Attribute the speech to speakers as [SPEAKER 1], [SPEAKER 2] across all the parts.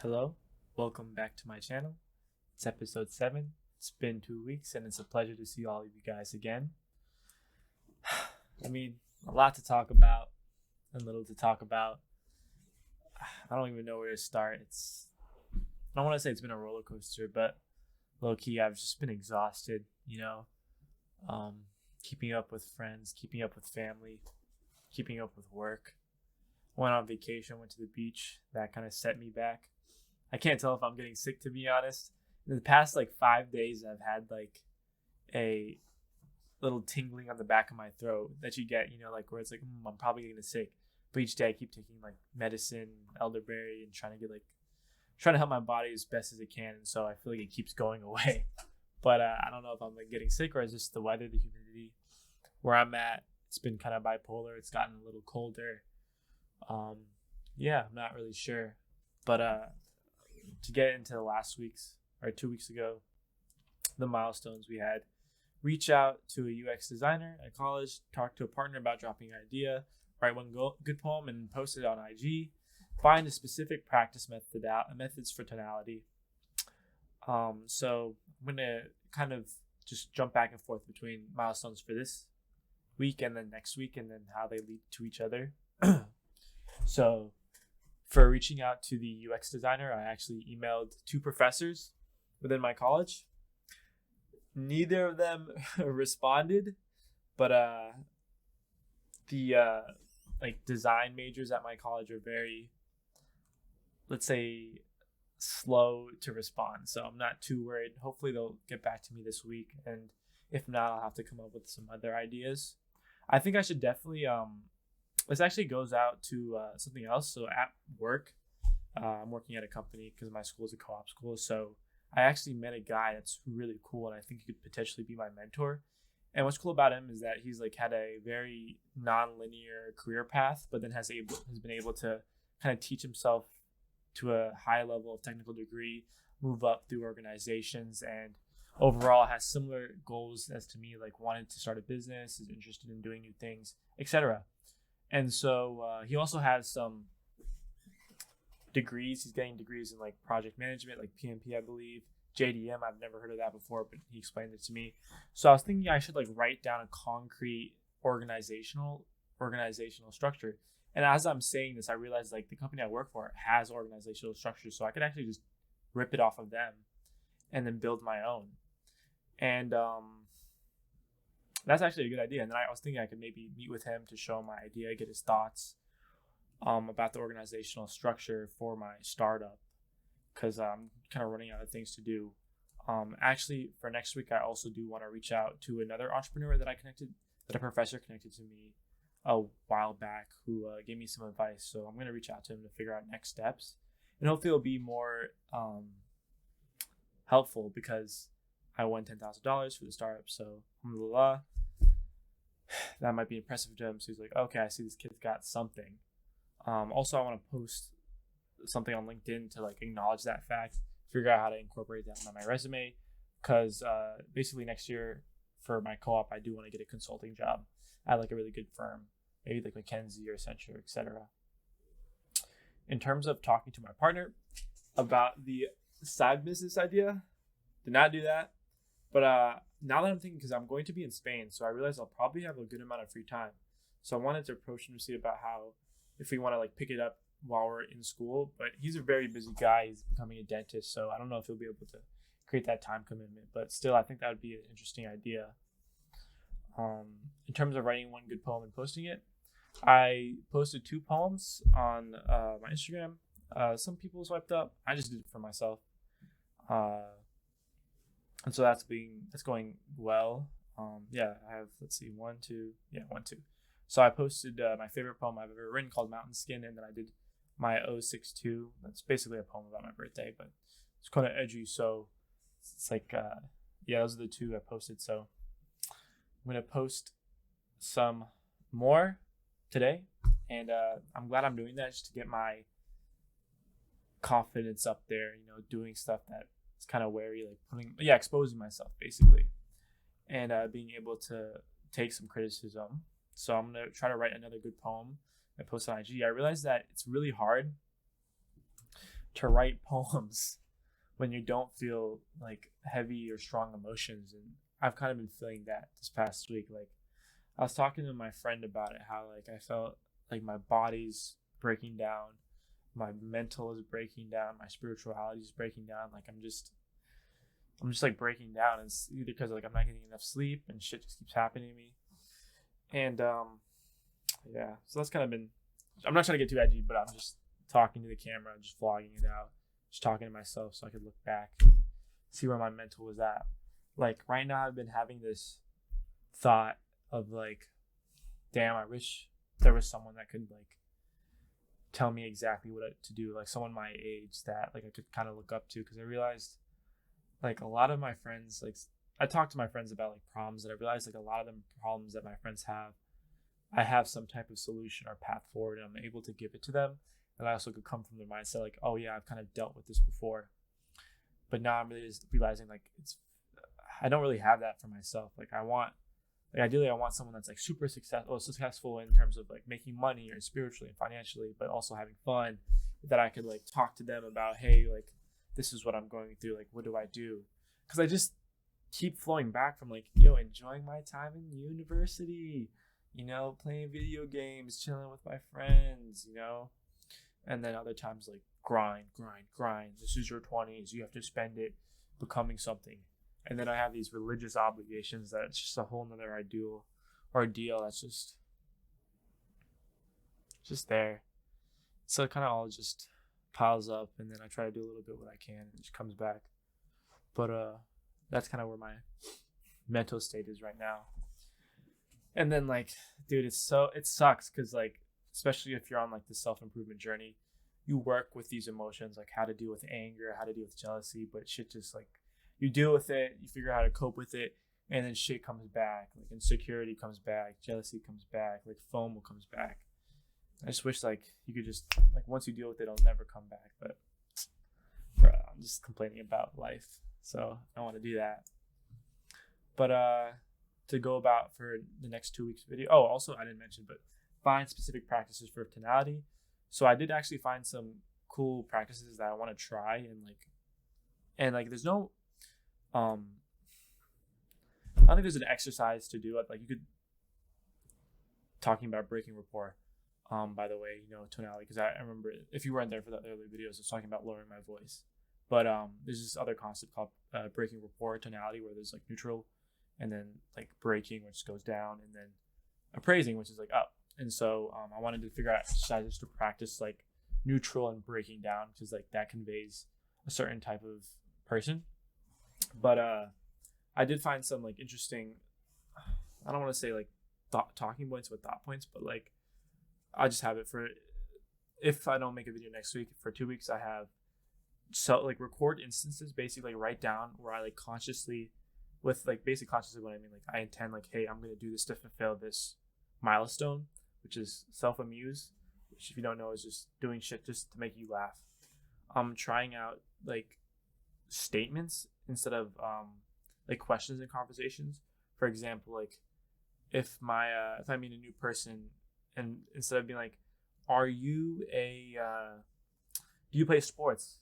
[SPEAKER 1] Hello, welcome back to my channel. It's episode 7. It's been 2 weeks and it's a pleasure to see all of you guys again. A lot to talk about and little to talk about. I don't even know where to start. I don't want to say it's been a roller coaster, but low key, I've just been exhausted, keeping up with friends, keeping up with family, keeping up with work. Went on vacation, went to the beach. That kind of set me back. I can't tell if I'm getting sick, to be honest. In the past 5 days, I've had a little tingling on the back of my throat that you get, where it's I'm probably getting sick. But each day I keep taking medicine, elderberry, and trying to help my body as best as it can. And so I feel like it keeps going away. But I don't know if I'm getting sick or it's just the weather, the humidity. Where I'm at, it's been kind of bipolar. It's gotten a little colder. I'm not really sure. But to get into last week's or 2 weeks ago, the milestones we had: reach out to a UX designer at college, talk to a partner about dropping an idea, write one good poem and post it on IG, find a specific practice methods for tonality. So I'm gonna kind of just jump back and forth between milestones for this week and then next week, and then how they lead to each other. So for reaching out to the UX designer, I actually emailed 2 professors within my college. Neither of them responded, but the design majors at my college are very, let's say, slow to respond. So I'm not too worried. Hopefully they'll get back to me this week, and if not, I'll have to come up with some other ideas. I think I should definitely this actually goes out to something else. So at work, I'm working at a company because my school is a co-op school. So I actually met a guy that's really cool, and I think he could potentially be my mentor. And what's cool about him is that he's had a very non-linear career path, but then has been able to kind of teach himself to a high level of technical degree, move up through organizations, and overall has similar goals as to me, wanted to start a business, is interested in doing new things, etc. And so he also has some degrees. He's getting degrees in project management, PMP, I believe. JDM, I've never heard of that before, but he explained it to me. So I was thinking I should write down a concrete organizational structure. And as I'm saying this, I realized the company I work for has organizational structure, so I could actually just rip it off of them and then build my own. And that's actually a good idea. And then I was thinking I could maybe meet with him to show him my idea, get his thoughts about the organizational structure for my startup, because I'm kind of running out of things to do. Actually, for next week, I also do want to reach out to another entrepreneur that a professor connected to me a while back, who gave me some advice. So I'm going to reach out to him to figure out next steps, and hopefully it'll be more helpful, because I won $10,000 for the startup. So alhamdulillah, that might be impressive to him. So he's like, okay, I see this kid's got something. Also, I want to post something on LinkedIn to acknowledge that fact, figure out how to incorporate that on my resume, because basically next year for my co-op, I do want to get a consulting job at a really good firm, maybe McKinsey or Accenture, etc. In terms of talking to my partner about the side business idea, did not do that. But now that I'm thinking, because I'm going to be in Spain, so I realize I'll probably have a good amount of free time. So I wanted to approach him to see about how, if we want to pick it up while we're in school. But he's a very busy guy. He's becoming a dentist, so I don't know if he'll be able to create that time commitment. But still, I think that would be an interesting idea. In terms of writing one good poem and posting it, I posted 2 poems on my Instagram. Some people swiped up. I just did it for myself. And so that's going well. I have, 1, 2. So I posted my favorite poem I've ever written, called Mountain Skin, and then I did my 062. That's basically a poem about my birthday, but it's kind of edgy. So it's those are the 2 I posted. So I'm going to post some more today, and I'm glad I'm doing that, just to get my confidence up there, doing stuff that is kind of wary, exposing myself basically, and being able to take some criticism. So I'm going to try to write another good poem I post on IG. I realized that it's really hard to write poems when you don't feel like heavy or strong emotions. And I've kind of been feeling that this past week. Like, I was talking to my friend about it, how like I felt like my body's breaking down, my mental is breaking down, my spirituality is breaking down. Like I'm just like breaking down. And it's either because like I'm not getting enough sleep and shit just keeps happening to me. And yeah, so that's kind of been, I'm not trying to get too edgy, but I'm just talking to the camera, just vlogging it out, just talking to myself so I could look back and see where my mental was at. Like right now I've been having this thought of like, damn, I wish there was someone that could like tell me exactly what to do, like someone my age that like I could kind of look up to. Because I realized like a lot of my friends, like I talked to my friends about like problems, that I realized like a lot of them problems that my friends have, I have some type of solution or path forward, and I'm able to give it to them. And I also could come from the mindset like, oh yeah, I've kind of dealt with this before. But now I'm really just realizing like I don't really have that for myself. Like ideally I want someone that's like super successful in terms of like making money or spiritually and financially, but also having fun, that I could like talk to them about, hey, like this is what I'm going through, like what do I do? Because I just keep flowing back from like, enjoying my time in university, playing video games, chilling with my friends, and then other times like grind. This is your 20s, you have to spend it becoming something. And then I have these religious obligations that it's just a whole nother ordeal that's just there. So it kind of all just piles up, and then I try to do a little bit what I can, and it just comes back. But that's kind of where my mental state is right now. And then like, dude, it sucks because like, especially if you're on like the self-improvement journey, you work with these emotions, like how to deal with anger, how to deal with jealousy, but shit just like, you deal with it, you figure out how to cope with it, and then shit comes back. Like insecurity comes back, jealousy comes back, like FOMO comes back. I just wish like you could just like once you deal with it, it'll never come back. But bro, I'm just complaining about life, so I don't want to do that. But to go about for the next 2 weeks video. Oh, also I didn't mention, but find specific practices for tonality. So I did actually find some cool practices that I want to try, and like there's no I don't think there's an exercise to do it. Like you could, talking about breaking rapport, by the way, tonality, because I remember if you weren't there for the early videos, I was talking about lowering my voice. But there's this other concept called breaking rapport tonality, where there's like neutral, and then like breaking, which goes down, and then appraising, which is like up. And so I wanted to figure out exercises to practice like neutral and breaking down, because like that conveys a certain type of person. But I did find some like interesting, I don't want to say like talking points with thought points, but like I just have it for, if I don't make a video next week, for 2 weeks I have, so like record instances, basically write down where I like consciously, with like basic consciously what I mean, like I intend like, hey, I'm going to do this to fulfill this milestone, which is Amuse, which if you don't know is just doing shit just to make you laugh. I'm trying out like statements instead of like questions in conversations. For example, like if I meet a new person, and instead of being like, are you do you play sports,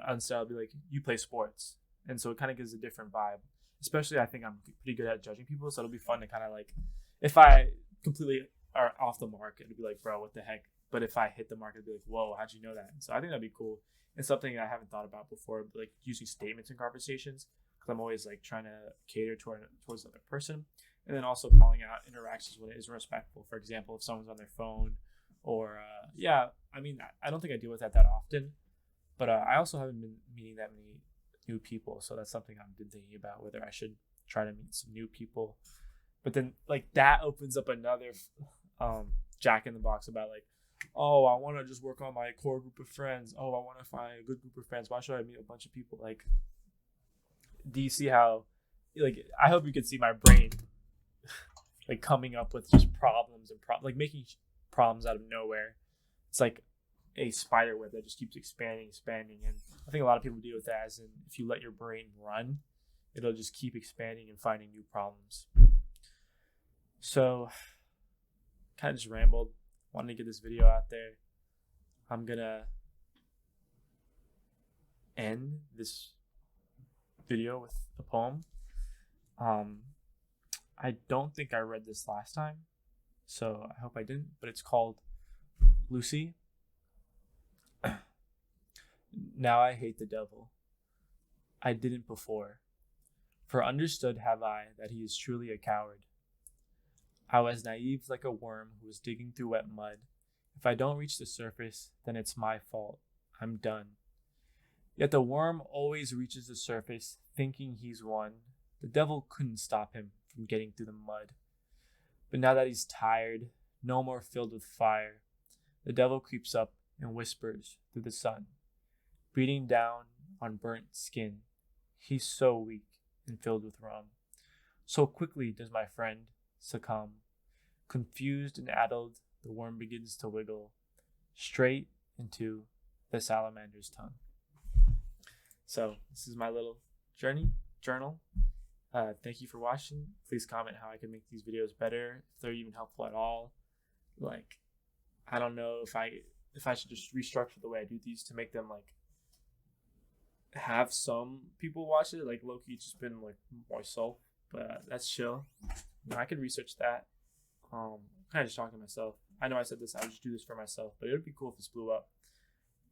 [SPEAKER 1] instead I'll be like, you play sports. And so it kind of gives a different vibe. Especially I think I'm pretty good at judging people, so it'll be fun to kind of like, if I completely are off the mark, it'll be like, bro, what the heck? But if I hit the mark, it'll be like, whoa, how'd you know that? And so I think that'd be cool. And something I haven't thought about before, like using statements in conversations, because I'm always like trying to cater towards the other person, and then also calling out interactions when it is respectful. For example, if someone's on their phone, or I don't think I deal with that often, but I also haven't been meeting that many new people, so that's something I've been thinking about, whether I should try to meet some new people. But then like that opens up another jack in the box about like, oh, I want to just work on my core group of friends. Oh, I want to find a good group of friends. Why should I meet a bunch of people? Like, do you see how, like, I hope you could see my brain like coming up with just problems and like making problems out of nowhere. It's like a spider web that just keeps expanding. And I think a lot of people deal with that as in, if you let your brain run, it'll just keep expanding and finding new problems. So kind of just rambled. Wanted to get this video out there. I'm gonna end this video with a poem. I don't think I read this last time, so I hope I didn't, but it's called Lucy. Now I hate the devil. I didn't before, for understood have I that he is truly a coward. I was naive like a worm who was digging through wet mud. If I don't reach the surface, then it's my fault. I'm done. Yet the worm always reaches the surface, thinking he's won. The devil couldn't stop him from getting through the mud. But now that he's tired, no more filled with fire, the devil creeps up and whispers through the sun, beating down on burnt skin. He's so weak and filled with rum. So quickly does my friend succumb. Confused and addled, the worm begins to wiggle straight into the salamander's tongue. So this is my little journal. Thank you for watching. Please comment how I can make these videos better, if they're even helpful at all. Like, I don't know if I should just restructure the way I do these to make them like have some people watch it. Like low-key just been like myself, but that's chill. I could research that. Kind of just talking to myself. I know I said this, I would just do this for myself, but it would be cool if this blew up.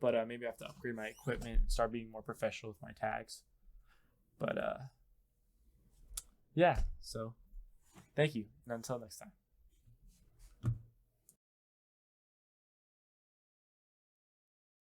[SPEAKER 1] But maybe I have to upgrade my equipment and start being more professional with my tags. But yeah, so thank you, and until next time.